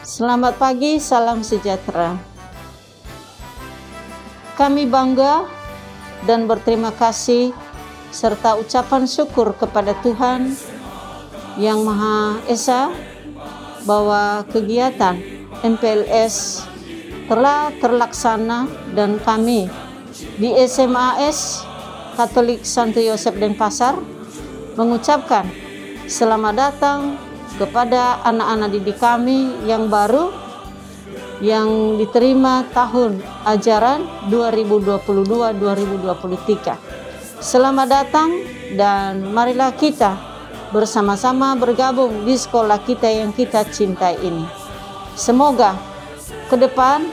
Selamat pagi, salam sejahtera. Kami bangga dan berterima kasih serta ucapan syukur kepada Tuhan Yang Maha Esa bahwa kegiatan MPLS telah terlaksana dan kami di SMAS Katolik Santo Yosef Denpasar mengucapkan selamat datang kepada anak-anak didik kami yang baru yang diterima tahun ajaran 2022-2023. Selamat datang dan marilah kita bersama-sama bergabung di sekolah kita yang kita cintai ini. Semoga ke depan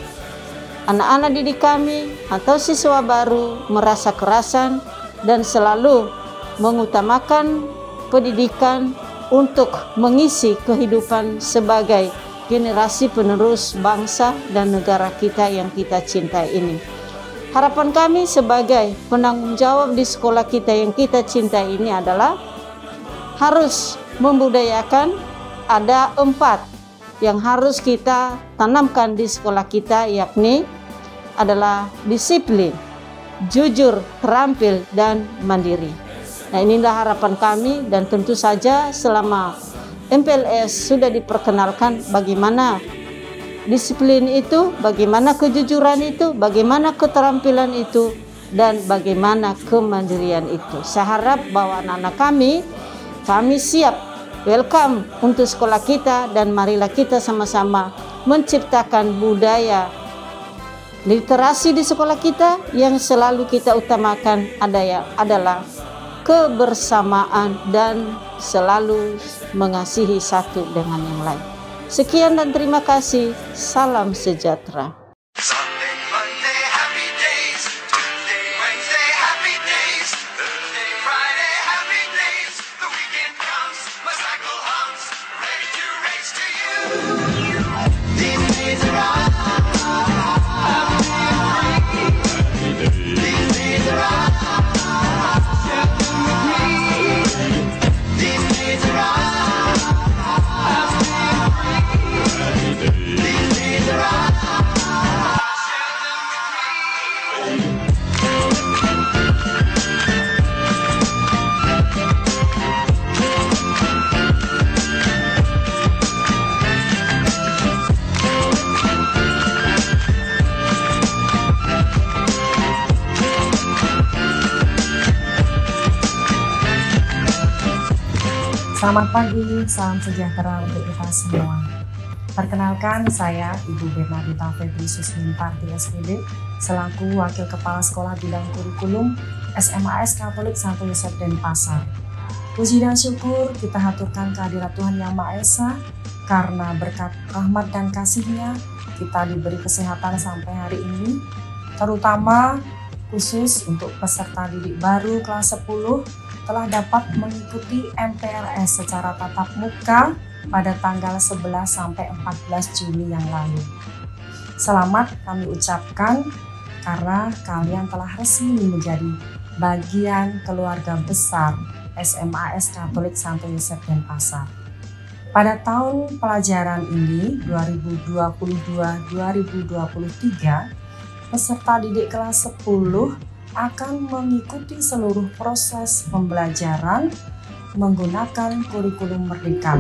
anak-anak didik kami atau siswa baru merasa kerasan dan selalu mengutamakan pendidikan untuk mengisi kehidupan sebagai generasi penerus bangsa dan negara kita yang kita cintai ini. Harapan kami sebagai penanggung jawab di sekolah kita yang kita cintai ini adalah harus membudayakan ada 4 yang harus kita tanamkan di sekolah kita, yakni adalah disiplin, jujur, terampil, dan mandiri. Nah, inilah harapan kami dan tentu saja selama MPLS sudah diperkenalkan bagaimana disiplin itu, bagaimana kejujuran itu, bagaimana keterampilan itu, dan bagaimana kemandirian itu. Saya harap bahwa anak-anak kami siap, welcome untuk sekolah kita dan marilah kita sama-sama menciptakan budaya literasi di sekolah kita yang selalu kita utamakan adalah kebersamaan dan selalu mengasihi satu dengan yang lain. Sekian dan terima kasih. Salam sejahtera. Selamat pagi, salam sejahtera untuk kita semua. Perkenalkan, saya Ibu Bernadita Febri Susminparti SPD selaku Wakil Kepala Sekolah Bidang Kurikulum SMAS Katolik Santo Yosef Denpasar. Puji dan syukur kita haturkan kehadirat Tuhan Yang Maha Esa karena berkat rahmat dan kasih-Nya kita diberi kesehatan sampai hari ini, terutama khusus untuk peserta didik baru kelas 10 telah dapat mengikuti MPLS secara tatap muka pada tanggal 11 sampai 14 Juni yang lalu. Selamat kami ucapkan karena kalian telah resmi menjadi bagian keluarga besar SMAS Katolik Santo Yosef Denpasar. Pada tahun pelajaran ini 2022-2023, peserta didik kelas 10 akan mengikuti seluruh proses pembelajaran menggunakan kurikulum Merdeka.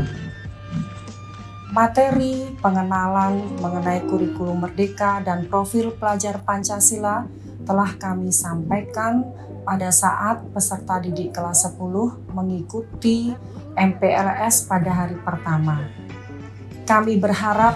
Materi pengenalan mengenai kurikulum Merdeka dan profil pelajar Pancasila telah kami sampaikan pada saat peserta didik kelas 10 mengikuti MPLS pada hari pertama. Kami berharap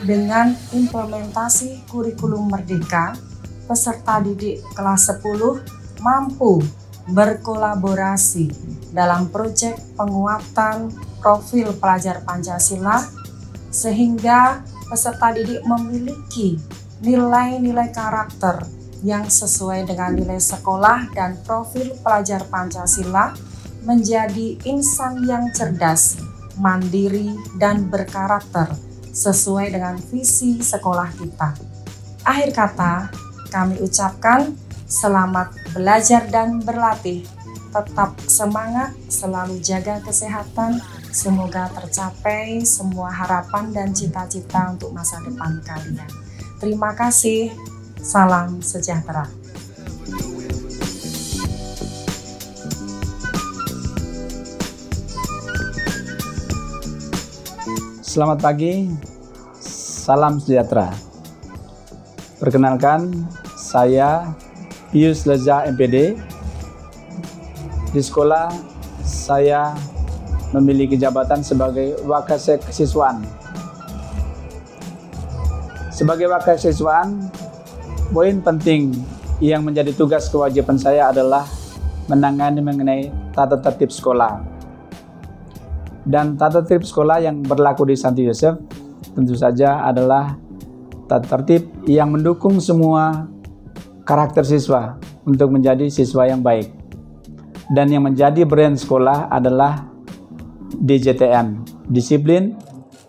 dengan implementasi kurikulum Merdeka, peserta didik kelas 10 mampu berkolaborasi dalam proyek penguatan profil pelajar Pancasila sehingga peserta didik memiliki nilai-nilai karakter yang sesuai dengan nilai sekolah dan profil pelajar Pancasila menjadi insan yang cerdas, mandiri, dan berkarakter sesuai dengan visi sekolah kita. Akhir kata, kami ucapkan selamat belajar dan berlatih. Tetap semangat, selalu jaga kesehatan, Semoga tercapai semua harapan dan cita-cita untuk masa depan kalian. Terima kasih. Salam sejahtera. Selamat pagi, salam sejahtera. Perkenalkan, saya Pius Leza MPD. Di sekolah, saya memiliki jabatan sebagai Wakasek Kesiswaan. Sebagai Wakasiswaan, poin penting yang menjadi tugas kewajiban saya adalah menangani mengenai tata tertib sekolah. Dan tata tertib sekolah yang berlaku di Santo Yosef tentu saja adalah tata tertib yang mendukung semua karakter siswa untuk menjadi siswa yang baik. Dan yang menjadi brand sekolah adalah DJTN, disiplin,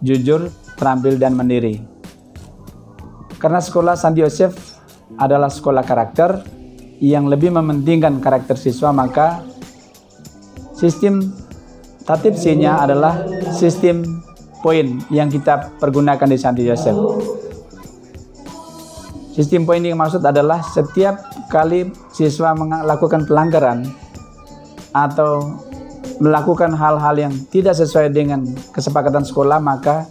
jujur, terampil, dan mandiri. Karena sekolah Santo Yosef adalah sekolah karakter yang lebih mementingkan karakter siswa, maka sistem tatib C-nya adalah sistem poin yang kita pergunakan di Santo Yosef. Sistem poin yang maksud adalah setiap kali siswa melakukan pelanggaran atau melakukan hal-hal yang tidak sesuai dengan kesepakatan sekolah, maka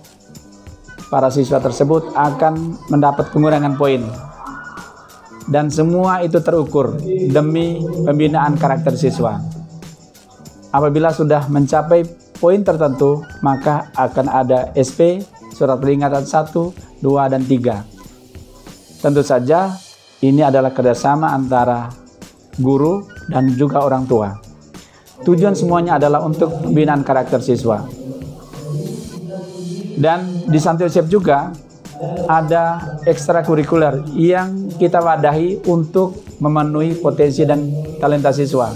para siswa tersebut akan mendapat pengurangan poin. Dan semua itu terukur demi pembinaan karakter siswa. Apabila sudah mencapai poin tertentu, maka akan ada SP, surat peringatan 1, 2, dan 3. Tentu saja ini adalah kerjasama antara guru dan juga orang tua. Tujuan semuanya adalah untuk pembinaan karakter siswa. Dan di Santo Yosef juga ada ekstrakurikuler yang kita wadahi untuk memenuhi potensi dan talenta siswa.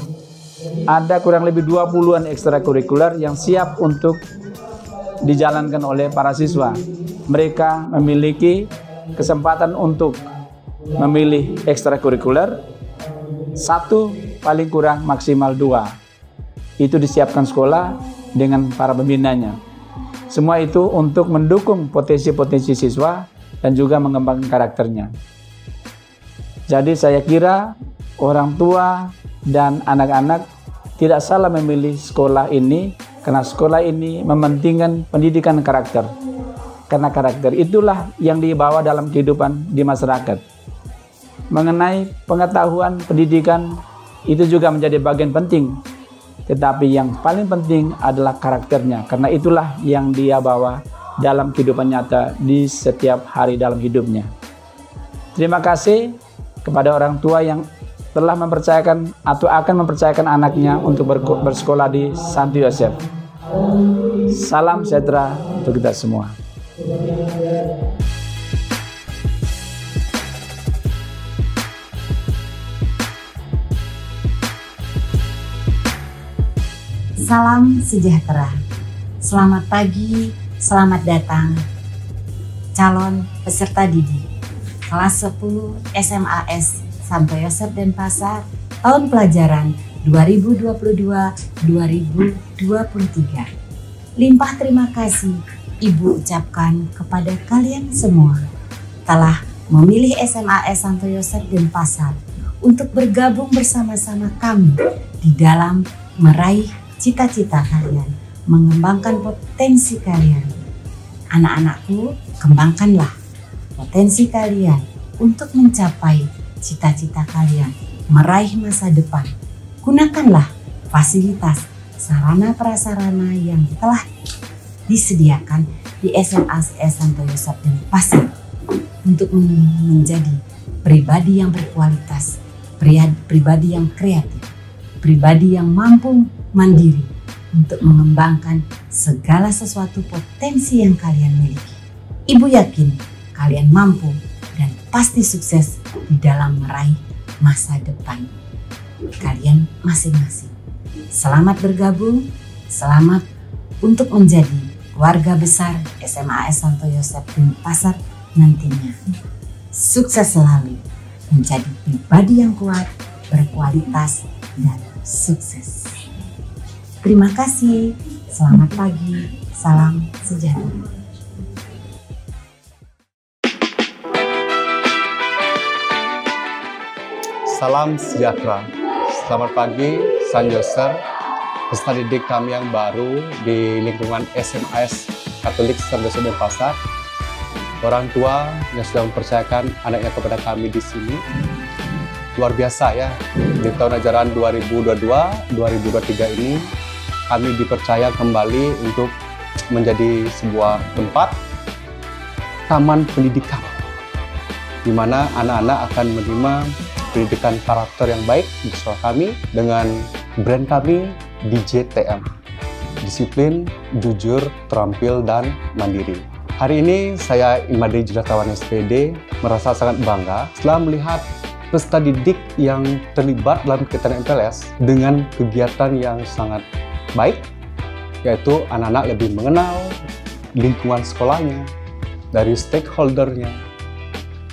Ada kurang lebih 20-an ekstrakurikuler yang siap untuk dijalankan oleh para siswa. Mereka memiliki kesempatan untuk memilih ekstrakurikuler 1, paling kurang maksimal 2. Itu disiapkan sekolah dengan para pembinanya. Semua itu untuk mendukung potensi-potensi siswa dan juga mengembangkan karakternya. Jadi saya kira orang tua dan anak-anak tidak salah memilih sekolah ini, karena sekolah ini mementingkan pendidikan karakter. Karena karakter itulah yang dibawa dalam kehidupan di masyarakat. Mengenai pengetahuan pendidikan itu juga menjadi bagian penting. Tetapi yang paling penting adalah karakternya, karena itulah yang dia bawa dalam kehidupan nyata di setiap hari dalam hidupnya. Terima kasih kepada orang tua yang telah mempercayakan atau akan mempercayakan anaknya untuk bersekolah di Santo Yosef. Salam sejahtera untuk kita semua. Salam sejahtera. Selamat pagi, selamat datang calon peserta didik kelas 10 SMAS Santo Yosef Denpasar tahun pelajaran 2022-2023. Limpah terima kasih Ibu ucapkan kepada kalian semua telah memilih SMAS Santo Yosef Denpasar untuk bergabung bersama-sama kami di dalam meraih cita-cita kalian, mengembangkan potensi kalian. Anak-anakku, kembangkanlah potensi kalian untuk mencapai cita-cita kalian, meraih masa depan. Gunakanlah fasilitas, sarana prasarana yang telah disediakan di SMAS Santo Yosef Denpasar untuk menjadi pribadi yang berkualitas, pribadi yang kreatif, pribadi yang mampu mandiri untuk mengembangkan segala sesuatu potensi yang kalian miliki. Ibu yakin kalian mampu dan pasti sukses di dalam meraih masa depan kalian masing-masing. Selamat bergabung, selamat untuk menjadi keluarga besar SMAS Santo Yosef Denpasar nantinya. Sukses selalu menjadi pribadi yang kuat, berkualitas, dan sukses. Terima kasih. Selamat pagi, salam sejahtera. Salam sejahtera. Selamat pagi, Sanjoser, peserta didik kami yang baru di lingkungan SMAS Katolik Santo Yosef Denpasar, orang tua yang sudah mempercayakan anaknya kepada kami di sini. Luar biasa ya, di tahun ajaran 2022-2023 ini kami dipercaya kembali untuk menjadi sebuah tempat taman pendidikan, di mana anak-anak akan menerima pendidikan karakter yang baik di sekolah kami dengan brand kami DJTM, disiplin, jujur, terampil, dan mandiri. Hari ini saya Imade Judatawan SPD merasa sangat bangga setelah melihat peserta didik yang terlibat dalam kegiatan MPLS dengan kegiatan yang sangat baik, yaitu anak-anak lebih mengenal lingkungan sekolahnya, dari stakeholdernya,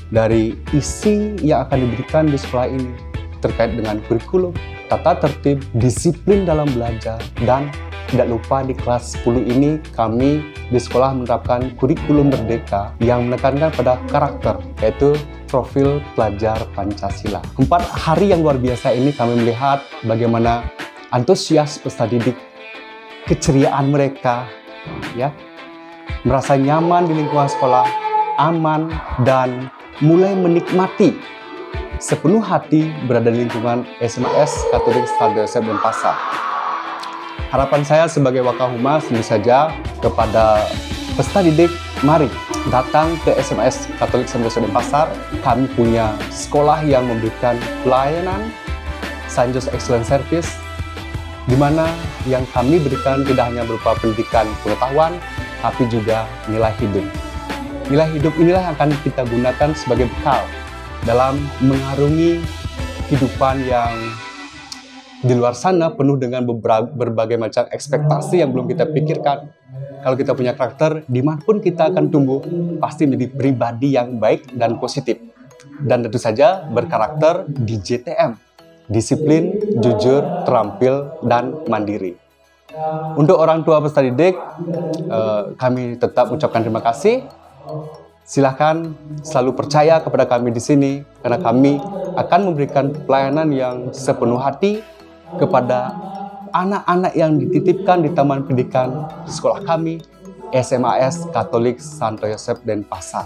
dari isi yang akan diberikan di sekolah ini terkait dengan kurikulum, tata tertib, disiplin dalam belajar, dan tidak lupa di kelas 10 ini kami di sekolah menerapkan kurikulum merdeka yang menekankan pada karakter, yaitu profil pelajar Pancasila. 4 hari yang luar biasa ini kami melihat bagaimana antusias peserta didik, keceriaan mereka, ya, merasa nyaman di lingkungan sekolah, aman, dan mulai menikmati sepenuh hati berada di lingkungan SMAS Katolik Santo Yosef Denpasar. Harapan saya sebagai Wakahumas tentu saja kepada peserta didik, mari datang ke SMAS Katolik Santo Yosef Denpasar. Kami punya sekolah yang memberikan pelayanan St. Joseph Excellent Service, di mana yang kami berikan tidak hanya berupa pendidikan pengetahuan, tapi juga nilai hidup. Nilai hidup inilah yang akan kita gunakan sebagai bekal dalam mengarungi kehidupan yang di luar sana penuh dengan berbagai macam ekspektasi yang belum kita pikirkan. Kalau kita punya karakter, dimanapun kita akan tumbuh, pasti menjadi pribadi yang baik dan positif. Dan tentu saja berkarakter DJTM, disiplin, jujur, terampil, dan mandiri. Untuk orang tua peserta didik, kami tetap ucapkan terima kasih. Silahkan selalu percaya kepada kami di sini, karena kami akan memberikan pelayanan yang sepenuh hati kepada anak-anak yang dititipkan di Taman Pendidikan sekolah kami, SMAS Katolik Santo Yosef Denpasar.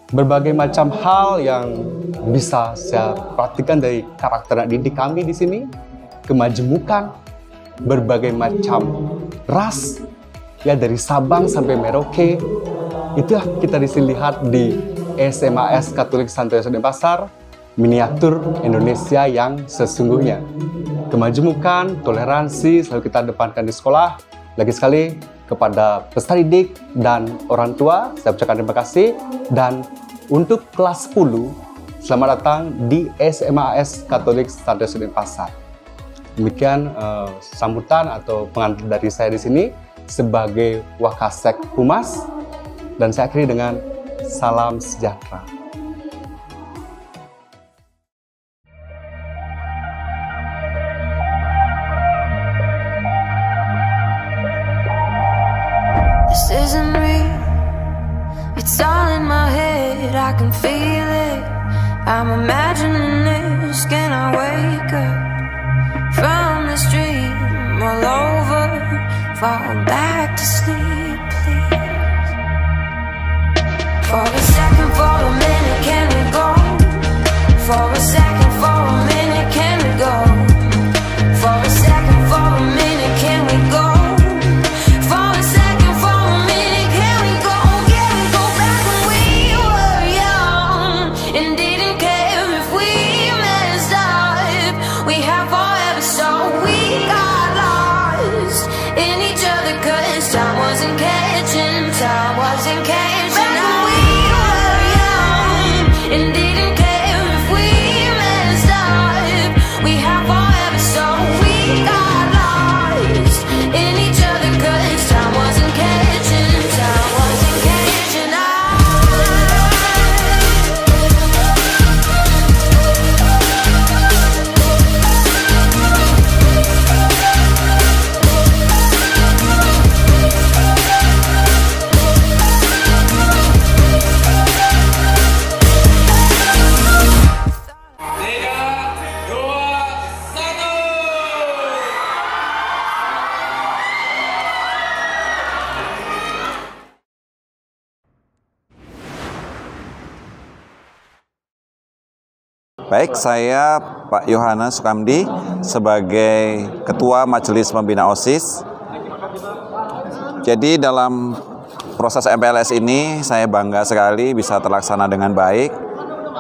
Berbagai macam hal yang bisa saya perhatikan dari karakter anak didik kami di sini, kemajemukan, berbagai macam ras, ya, dari Sabang sampai Merauke. Itulah kita di sini lihat di SMAS Katolik Santo Yosef Denpasar, miniatur Indonesia yang sesungguhnya. Kemajemukan, toleransi selalu kita depankan di sekolah. Lagi sekali kepada peserta didik dan orang tua, saya ucapkan terima kasih. Dan untuk kelas 10, selamat datang di SMAS Katolik Santo Yosef Denpasar. Demikian sambutan atau pengantar dari saya di sini sebagai Wakasek Humas. Dan saya akhiri dengan salam sejahtera. This isn't real, it's all in my head, I can feel it. I'm imagining this, can I wake up from this dream all over, fall back to sleep, please. For a second, for a minute, can we go? For a second, for a minute, can we go? For a second, for a minute, can we go? For a second, for a minute, can we go? Can we go back when we were young and didn't care if we messed up? We have forever, so we got lost in each other, 'cause time wasn't catching, time wasn't catching. And didn't care if we messed up. We have forever, so we got lost in each other, 'cause time wasn't catching, time wasn't catching us. Baik, saya Pak Yohanes Sukamdi sebagai Ketua Majelis Pembina OSIS. Jadi dalam proses MPLS ini saya bangga sekali bisa terlaksana dengan baik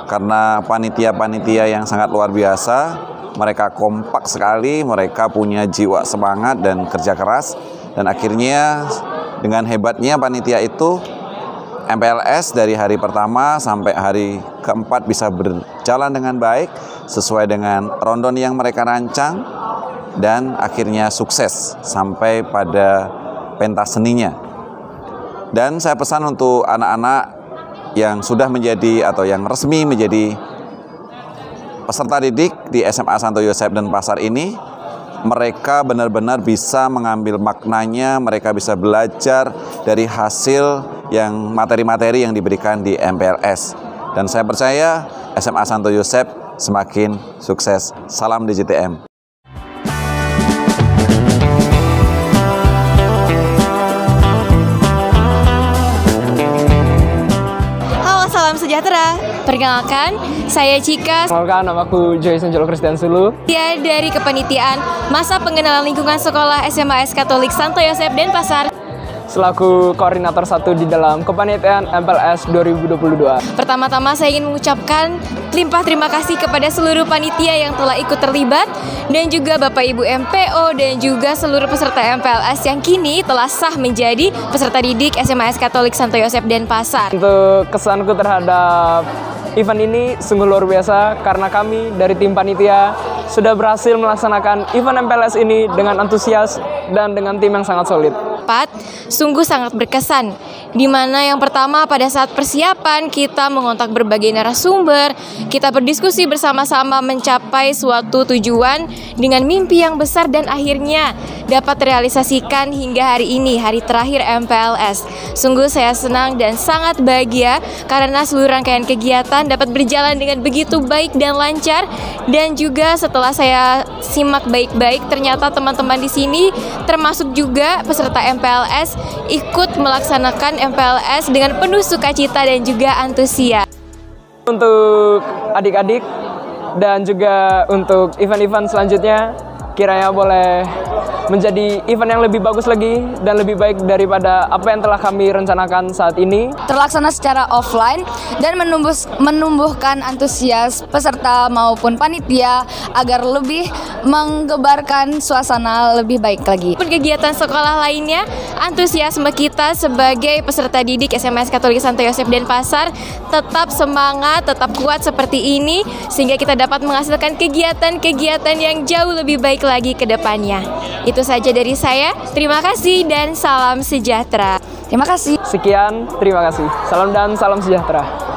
karena panitia-panitia yang sangat luar biasa, mereka kompak sekali, mereka punya jiwa semangat dan kerja keras, dan akhirnya dengan hebatnya panitia itu MPLS dari hari pertama sampai hari keempat bisa berjalan dengan baik sesuai dengan rondon yang mereka rancang dan akhirnya sukses sampai pada pentas seninya. Dan saya pesan untuk anak-anak yang sudah menjadi atau yang resmi menjadi peserta didik di SMA Santo Yosep Denpasar ini, mereka benar-benar bisa mengambil maknanya, mereka bisa belajar dari hasil yang materi-materi yang diberikan di MPLS. Dan saya percaya SMA Santo Yosep semakin sukses. Salam DJTM. Sejahtera. Perkenalkan, saya Cika. Perkenalkan, namaku Joy Sanjolo Christian Sulu. Dia dari kepanitiaan Masa Pengenalan Lingkungan Sekolah SMAS Katolik Santo Yosep Denpasar. Selaku koordinator 1 di dalam kepanitiaan MPLS 2022. Pertama-tama saya ingin mengucapkan limpah terima kasih kepada seluruh panitia yang telah ikut terlibat dan juga Bapak Ibu MPO dan juga seluruh peserta MPLS yang kini telah sah menjadi peserta didik SMAS Katolik Santo Yosep Denpasar. Untuk kesanku terhadap event ini sungguh luar biasa karena kami dari tim panitia sudah berhasil melaksanakan event MPLS ini dengan antusias dan dengan tim yang sangat solid. Sungguh sangat berkesan, di mana yang pertama pada saat persiapan kita mengontak berbagai narasumber, kita berdiskusi bersama-sama mencapai suatu tujuan dengan mimpi yang besar dan akhirnya dapat terrealisasikan hingga hari ini, hari terakhir MPLS. Sungguh saya senang dan sangat bahagia karena seluruh rangkaian kegiatan dapat berjalan dengan begitu baik dan lancar, dan juga setelah saya simak baik-baik ternyata teman-teman di sini termasuk juga peserta MPLS ikut melaksanakan MPLS dengan penuh sukacita dan juga antusias. Untuk adik-adik dan juga untuk event-event selanjutnya, kiranya boleh menjadi event yang lebih bagus lagi dan lebih baik daripada apa yang telah kami rencanakan saat ini. Terlaksana secara offline dan menumbuhkan antusias peserta maupun panitia agar lebih menggebarkan suasana lebih baik lagi. Kegiatan sekolah lainnya, antusiasme kita sebagai peserta didik SMAS Katolik Santo Yosep Denpasar tetap semangat, tetap kuat seperti ini sehingga kita dapat menghasilkan kegiatan-kegiatan yang jauh lebih baik lagi ke depannya. Itu saja dari saya. Terima kasih dan salam sejahtera. Terima kasih. Sekian, terima kasih. Salam dan salam sejahtera.